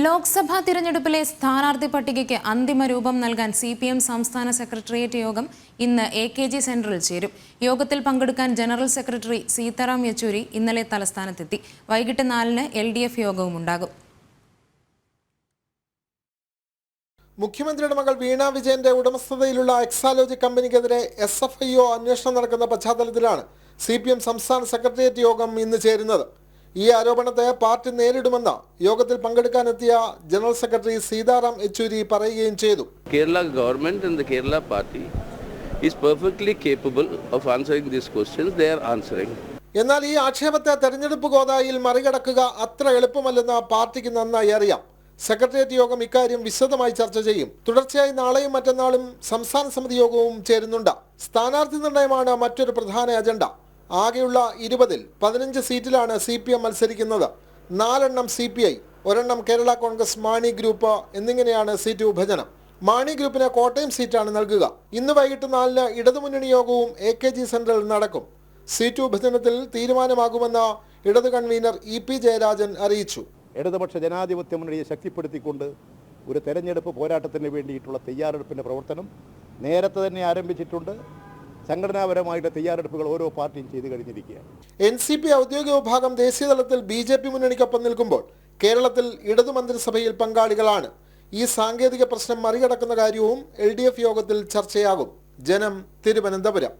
ലോക്സഭാ തിരഞ്ഞെടുപ്പിലെ സ്ഥാനാർത്ഥി പട്ടികയ്ക്ക് അന്തിമ രൂപം നൽകാൻ CPM സംസ്ഥാന സെക്രട്ടേറിയറ്റ് യോഗം ഇന്ന് AKG സെന്ററിൽ ചേരും. യോഗത്തിൽ പങ്കെടുക്കാൻ ജനറൽ സെക്രട്ടറി സീതാറാം യെച്ചൂരി ഇന്നലെ തലസ്ഥാനത്തെത്തി. വൈകിട്ട് 4-ന് LDF യോഗവും ഉണ്ടാകും. മുഖ്യമന്ത്രിയുടെ മകൾ വീണ വിജയന്റെ ഉടമസ്ഥതയിലുള്ള എക്സാലോജി കമ്പനിക്കെതിരെ SFIO അന്വേഷണം നടക്കുന്ന പശ്ചാത്തലത്തിലാണ് CPM സംസ്ഥാന സെക്രട്ടേറിയറ്റ് യോഗം ഇന്ന് ചേരുന്നത്. ഈ ആരോപണത്തെ പാർട്ടി നേരിടുമെന്ന് യോഗത്തിൽ പങ്കെടുക്കാനെത്തിയ ജനറൽ സെക്രട്ടറി സീതാറാം യെച്ചൂരി പറയുകയും ചെയ്തു. Kerala government and the Kerala party is perfectly capable of answering these questions. They are answering. എന്നാൽ ഈ ആക്ഷേപത്തെ തെരഞ്ഞെടുപ്പ് ഗോദായിൽ മറികടക്കുക അത്ര എളുപ്പമല്ലെന്ന് പാർട്ടിക്ക് നന്നായി അറിയാം. സെക്രട്ടേറിയറ്റ് യോഗം ഇക്കാര്യം വിശദമായി ചർച്ച ചെയ്യും. തുടർച്ചയായി നാളെയും മറ്റന്നാളും സംസ്ഥാന സമിതി യോഗവും ചേരുന്നുണ്ട്. സ്ഥാനാർത്ഥി നിർണയമാണ് മറ്റൊരു പ്രധാന അജണ്ട. ആകെയുള്ള 20-ൽ 15 സീറ്റിലാണ് CPM മത്സരിക്കുന്നത്. 4 CPI, 1 കേരള കോൺഗ്രസ് മാണി ഗ്രൂപ്പ് എന്നിങ്ങനെയാണ് സീറ്റ് വിഭജനം. മാണി ഗ്രൂപ്പിന് കോട്ടയം സീറ്റാണ് നൽകുക. ഇന്ന് വൈകിട്ട് 4-ന് ഇടതുമുന്നണി യോഗവും AKG സെന്ററിൽ നടക്കും. സീറ്റ് വിഭജനത്തിൽ തീരുമാനമാകുമെന്ന് ഇടതു കൺവീനർ EP ജയരാജൻ അറിയിച്ചു. ഇടതുപക്ഷ ജനാധിപത്യ മുന്നണിയെ ശക്തിപ്പെടുത്തിക്കൊണ്ട് ഒരു തെരഞ്ഞെടുപ്പ് പോരാട്ടത്തിന് വേണ്ടിയിട്ടുള്ള തയ്യാറെടുപ്പിൻ്റെ പ്രവർത്തനം നേരത്തെ തന്നെ ആരംഭിച്ചിട്ടുണ്ട്. സംഘടനാപരമായിട്ട് തയ്യാറെടുപ്പുകൾ ഓരോ പാർട്ടിയും ചെയ്തു കഴിഞ്ഞിരിക്കുകയാണ്. NCP ഔദ്യോഗിക വിഭാഗം ദേശീയതലത്തിൽ BJP മുന്നണിക്കൊപ്പം നിൽക്കുമ്പോൾ കേരളത്തിൽ ഇടതു മന്ത്രിസഭയിൽ പങ്കാളികളാണ്. ഈ സാങ്കേതിക പ്രശ്നം മറികടക്കുന്ന കാര്യവും LDF യോഗത്തിൽ ചർച്ചയാകും. ജനം, തിരുവനന്തപുരം.